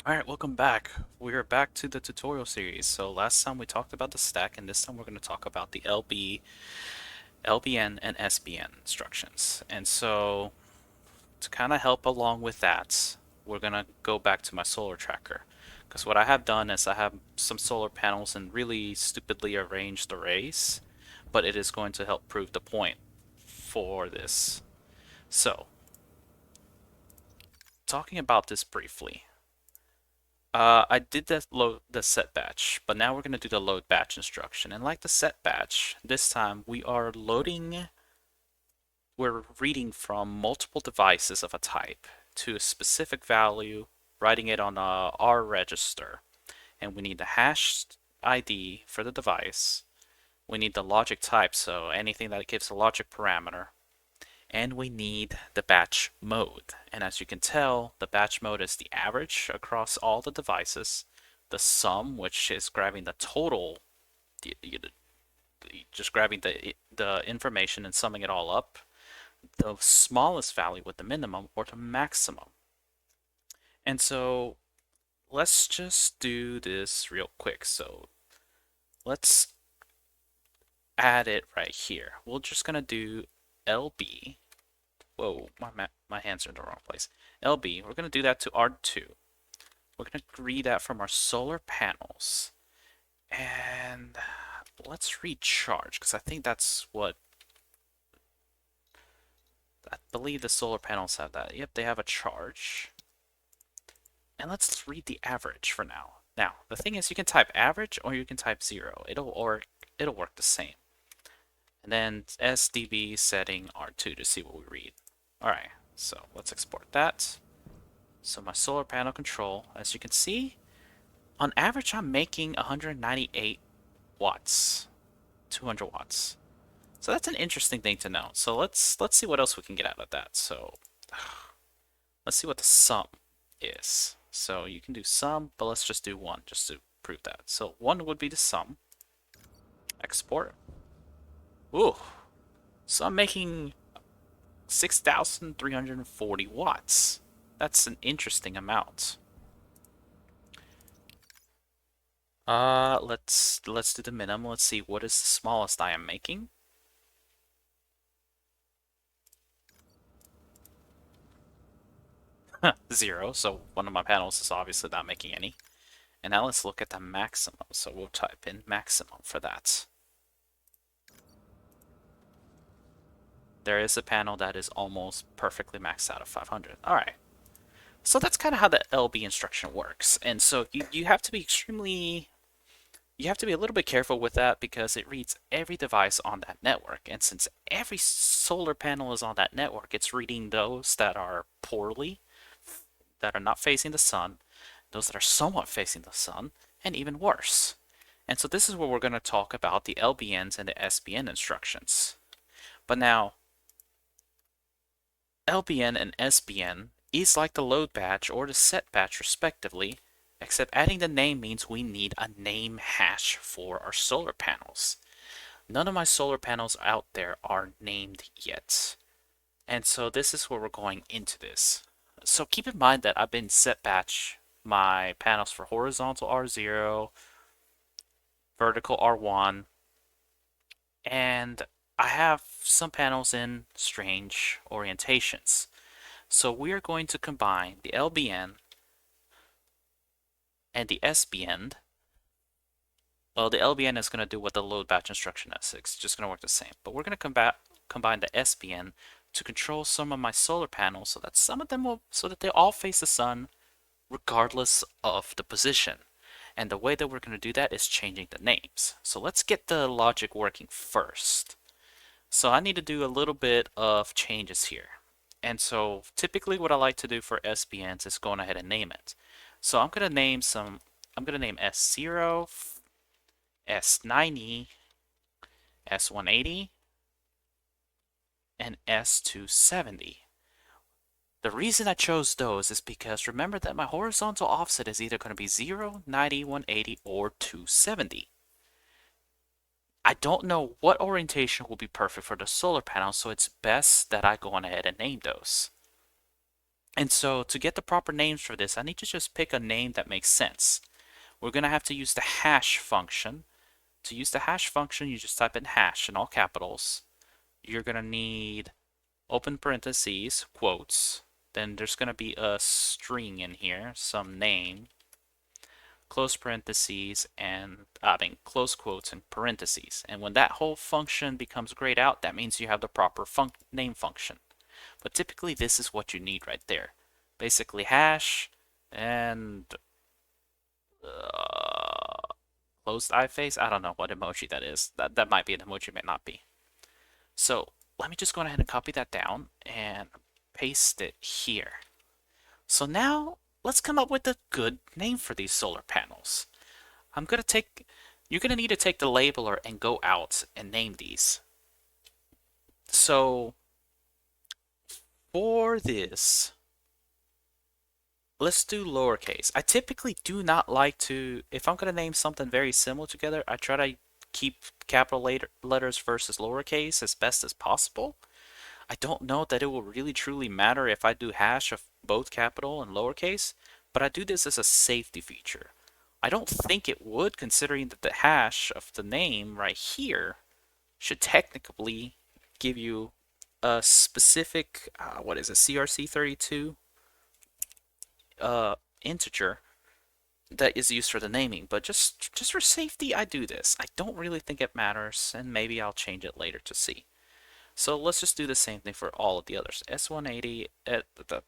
Alright, welcome back. We're back to the tutorial series. So last time we talked about the stack, and this time we're going to talk about the LBN, and SBN instructions. And so to kind of help along with that, we're going to go back to my solar tracker. Because what I have done is I have some solar panels in really stupidly arranged arrays, but it is going to help prove the point for this. So, talking about this briefly. I did the set batch, but now we're going to do the load batch instruction. And like the set batch, this time we're reading from multiple devices of a type to a specific value, writing it on a R register. And we need the hash ID for the device. We need the logic type, so anything that gives a logic parameter. And we need the batch mode. And as you can tell, the batch mode is the average across all the devices, the sum, which is grabbing the total, just grabbing the information and summing it all up, the smallest value with the minimum or the maximum. And so let's just do this real quick. So let's add it right here. We're just gonna do LB. Whoa, my hands are in the wrong place. LB, we're going to do that to R2. We're going to read that from our solar panels. And let's recharge, because I think that's what... I believe the solar panels have that. Yep, they have a charge. And let's read the average for now. Now, the thing is, you can type average or you can type 0. It'll work the same. And then SDB setting R2 to see what we read. Alright, so let's export that. So my solar panel control, as you can see, on average I'm making 198 watts, 200 watts. So that's an interesting thing to know. So let's see what else we can get out of that. So let's see what the sum is. So you can do sum, but let's just do 1 just to prove that. So 1 would be the sum. Export. Ooh. So I'm making 6,340 watts. That's an interesting amount. Let's do the minimum. Let's see what is the smallest I am making. Zero, so one of my panels is obviously not making any. And now let's look at the maximum. So we'll type in maximum for that. There is a panel that is almost perfectly maxed out of 500. Alright. So that's kind of how the LB instruction works. And so you have to be you have to be a little bit careful with that because it reads every device on that network. And since every solar panel is on that network, it's reading those that are that are not facing the sun, those that are somewhat facing the sun, and even worse. And so this is where we're going to talk about the LBNs and the SBN instructions. But now, LBN and SBN is like the load batch or the set batch respectively, except adding the name means we need a name hash for our solar panels. None of my solar panels out there are named yet. And so this is where we're going into this. So keep in mind that I've been set batch my panels for horizontal R0, vertical R1, and I have some panels in strange orientations. So we are going to combine the LBN and the SBN. Well, the LBN is going to do what the load batch instruction is. It's just going to work the same. But we're going to combine the SBN to control some of my solar panels so that so that they all face the sun regardless of the position. And the way that we're going to do that is changing the names. So let's get the logic working first. So I need to do a little bit of changes here. And so typically what I like to do for SBNs is go ahead and name it. So I'm going to name S0, S90, S180, and S270. The reason I chose those is because remember that my horizontal offset is either going to be 0, 90, 180, or 270. I don't know what orientation will be perfect for the solar panel, so it's best that I go on ahead and name those. And so to get the proper names for this, I need to just pick a name that makes sense. We're going to have to use the hash function. To use the hash function, you just type in hash in all capitals. You're going to need open parentheses, quotes. Then there's going to be a string in here, some name, close parentheses, and close quotes and parentheses. And when that whole function becomes grayed out, that means you have the proper name function. But typically this is what you need right there. Basically hash and closed eye face. I don't know what emoji that is. That might be an emoji, may not be. So let me just go ahead and copy that down and paste it here. So now let's come up with a good name for these solar panels. You're gonna need to take the labeler and go out and name these. So for this, let's do lowercase. I typically do not like to, if I'm gonna name something very similar together, I try to keep capital letters versus lowercase as best as possible. I don't know that it will really truly matter if I do hash of both capital and lowercase, but I do this as a safety feature. I don't think it would, considering that the hash of the name right here should technically give you a specific, what is it, CRC32 integer that is used for the naming. But just for safety, I do this. I don't really think it matters, and maybe I'll change it later to see. So let's just do the same thing for all of the others. S180, the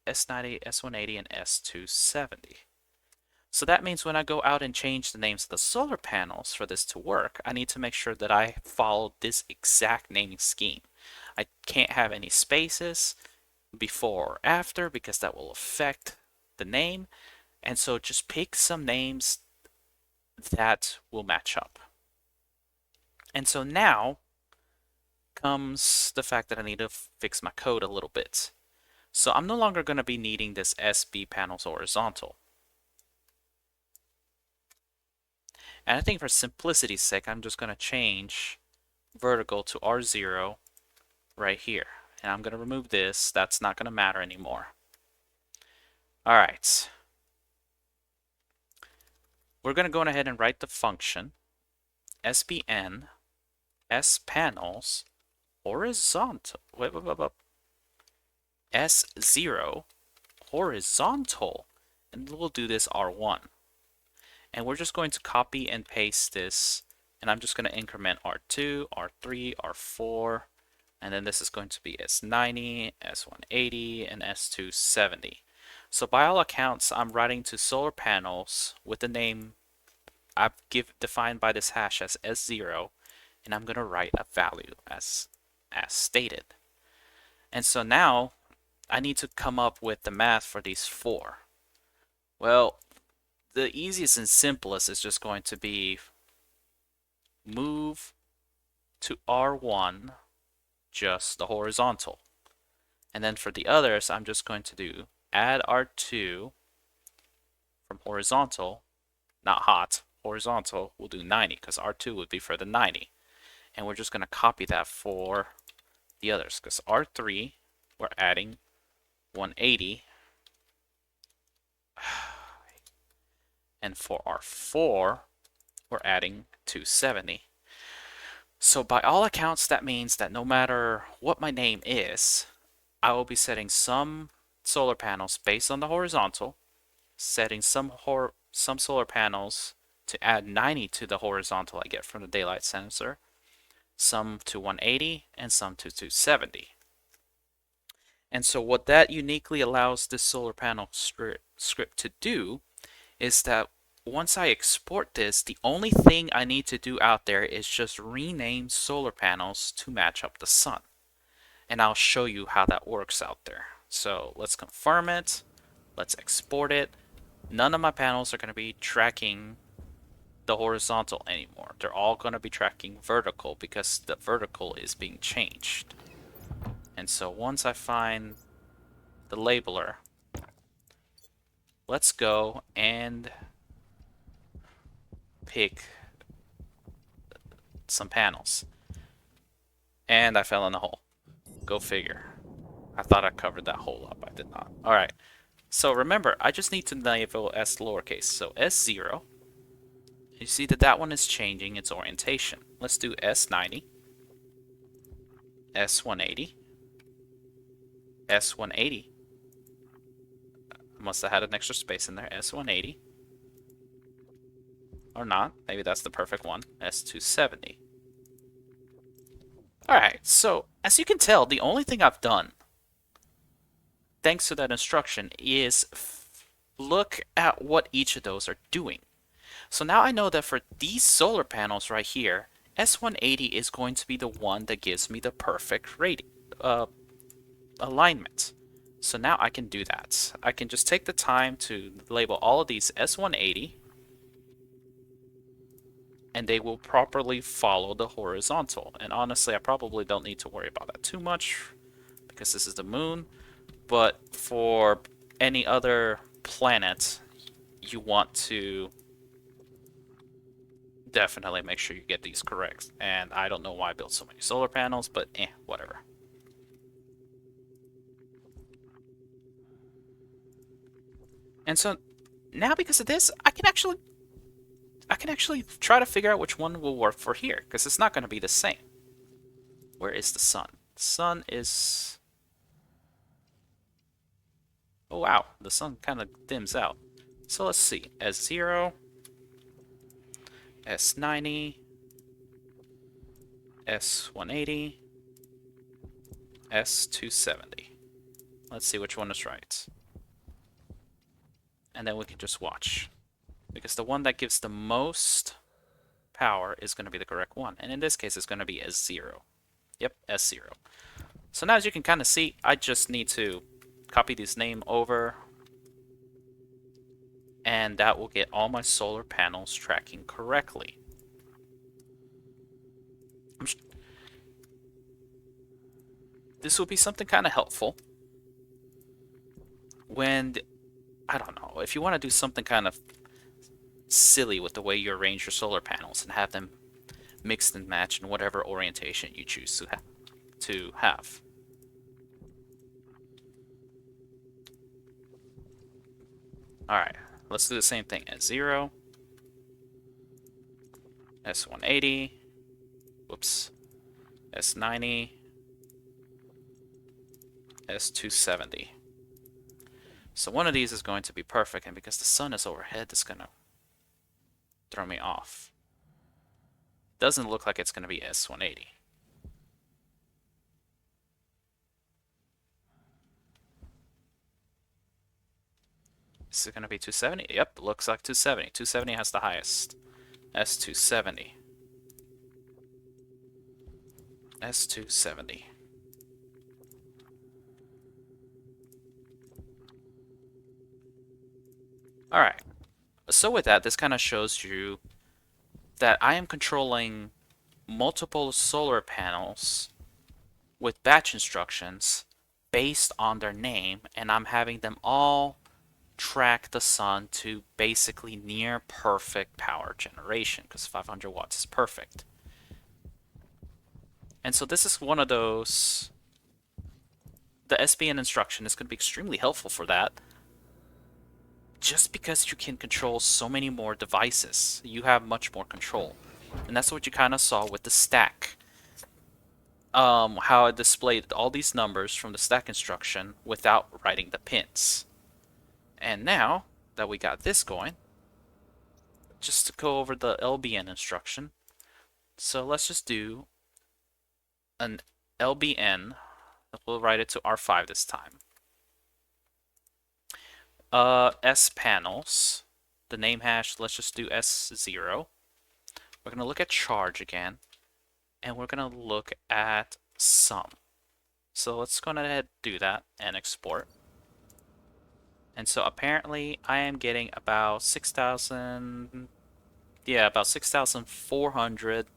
S90, S180, and S270. So that means when I go out and change the names of the solar panels for this to work, I need to make sure that I follow this exact naming scheme. I can't have any spaces before or after because that will affect the name. And so just pick some names that will match up. And so now comes the fact that I need to fix my code a little bit. So I'm no longer going to be needing this SB panels horizontal. And I think for simplicity's sake, I'm just going to change vertical to R0 right here. And I'm going to remove this. That's not going to matter anymore. All right. We're going to go ahead and write the function SBN S-panels horizontal. S0 horizontal. And we'll do this R1. And we're just going to copy and paste this. And I'm just going to increment R2, R3, R4. And then this is going to be S90, S180, and S270. So by all accounts, I'm writing to solar panels with the name I've defined by this hash as S0. And I'm going to write a value as stated. And so now I need to come up with the math for these four. Well, the easiest and simplest is just going to be move to R1 just the horizontal. And then for the others, I'm just going to do add R2 from horizontal, not hot, horizontal, we'll do 90 because R2 would be for the 90. And we're just going to copy that for the others because R3, we're adding 180. And for R4, we're adding 270. So by all accounts, that means that no matter what my name is, I will be setting some solar panels based on the horizontal, setting some solar panels to add 90 to the horizontal I get from the daylight sensor, some to 180, and some to 270. And so what that uniquely allows this solar panel script to do is that once I export this, the only thing I need to do out there is just rename solar panels to match up the sun. And I'll show you how that works out there. So let's confirm it. Let's export it. None of my panels are going to be tracking the horizontal anymore. They're all going to be tracking vertical because the vertical is being changed. And so once I find the labeler, let's go and pick some panels. And I fell in the hole. Go figure. I thought I covered that whole up. I did not. All right. So remember, I just need to enable S lowercase. So S0. You see that that one is changing its orientation. Let's do S90, S180, S180. I must have had an extra space in there. S180. Or not. Maybe that's the perfect one. S270. Alright, so as you can tell, the only thing I've done, thanks to that instruction, is look at what each of those are doing. So now I know that for these solar panels right here, S180 is going to be the one that gives me the perfect alignment. So now I can do that. I can just take the time to label all of these S180, and they will properly follow the horizontal. And honestly, I probably don't need to worry about that too much because this is the moon. But for any other planet, you want to definitely make sure you get these correct. And I don't know why I built so many solar panels, but whatever. And so now because of this, I can actually try to figure out which one will work for here, because it's not going to be the same. Where is the sun? The sun is... Oh wow, the sun kind of dims out. So let's see. S0, S90, S180, S270. Let's see which one is right. And then we can just watch. Because the one that gives the most power is going to be the correct one. And in this case, it's going to be S0. Yep, S0. So now as you can kind of see, I just need to copy this name over. And that will get all my solar panels tracking correctly. This will be something kind of helpful when, I don't know, if you want to do something kind of silly with the way you arrange your solar panels and have them mixed and matched in whatever orientation you choose to have. Alright, let's do the same thing. S0, S180, whoops, S90, S270. So one of these is going to be perfect, and because the sun is overhead, it's going to throw me off. Doesn't look like it's going to be S180. Is it going to be 270? Yep, looks like 270. 270 has the highest. S270. S270. Alright, so with that, this kind of shows you that I am controlling multiple solar panels with batch instructions based on their name, and I'm having them all track the sun to basically near perfect power generation, because 500 watts is perfect. And so this is one of those, the SBN instruction is going to be extremely helpful for that, just because you can control so many more devices. You have much more control. And that's what you kind of saw with the stack. How it displayed all these numbers from the stack instruction without writing the pins. And now that we got this going, just to go over the LBN instruction. So let's just do an LBN. We'll write it to R5 this time. S panels, the name hash, let's just do S0. We're going to look at charge again, and we're going to look at sum. So let's go ahead and do that and export. And so apparently I am getting about 6,000, yeah, about 6,400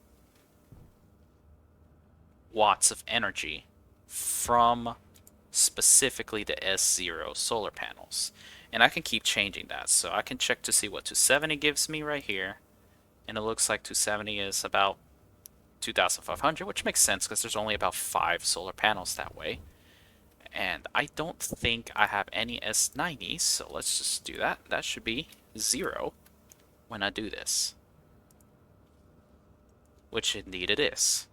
watts of energy from specifically the S0 solar panels. And I can keep changing that. So I can check to see what 270 gives me right here. And it looks like 270 is about 2,500, which makes sense because there's only about 5 solar panels that way. And I don't think I have any S90s, so let's just do that. That should be 0 when I do this, which indeed it is.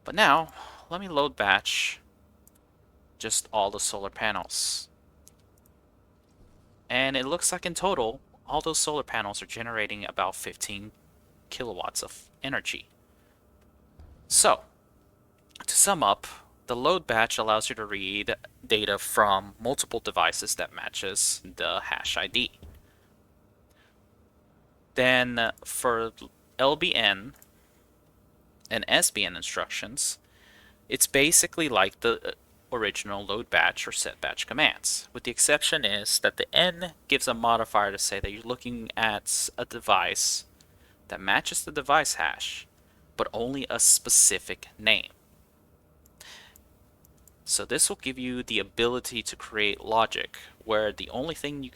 But now, let me load batch just all the solar panels. And it looks like in total, all those solar panels are generating about 15 kilowatts of energy. So, to sum up, the load batch allows you to read data from multiple devices that matches the hash ID. Then for LBN and SBN instructions, it's basically like the original load batch or set batch commands, with the exception is that the N gives a modifier to say that you're looking at a device that matches the device hash, but only a specific name. So this will give you the ability to create logic where the only thing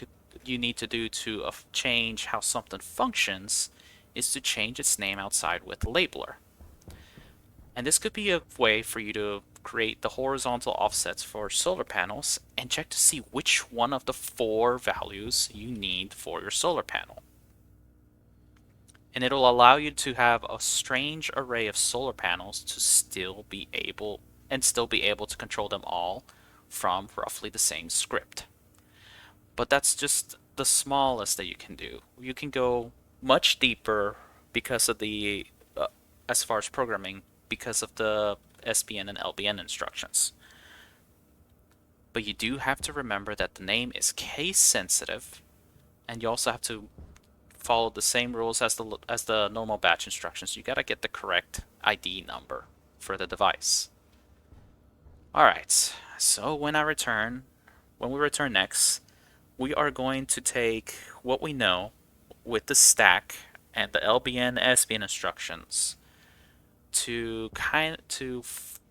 you need to do to change how something functions is to change its name outside with the labeler. And this could be a way for you to create the horizontal offsets for solar panels and check to see which one of the 4 values you need for your solar panel. And it'll allow you to have a strange array of solar panels to still be able to control them all from roughly the same script. But that's just the smallest that you can do. You can go much deeper because of the as far as programming, because of the SBN and LBN instructions. But you do have to remember that the name is case sensitive, and you also have to follow the same rules as the normal batch instructions. You gotta get the correct ID number for the device. Alright, so when we return next, we are going to take what we know with the stack and the LBN SBN instructions to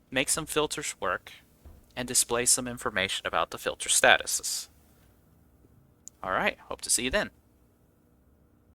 make some filters work and display some information about the filter statuses. Alright, hope to see you then.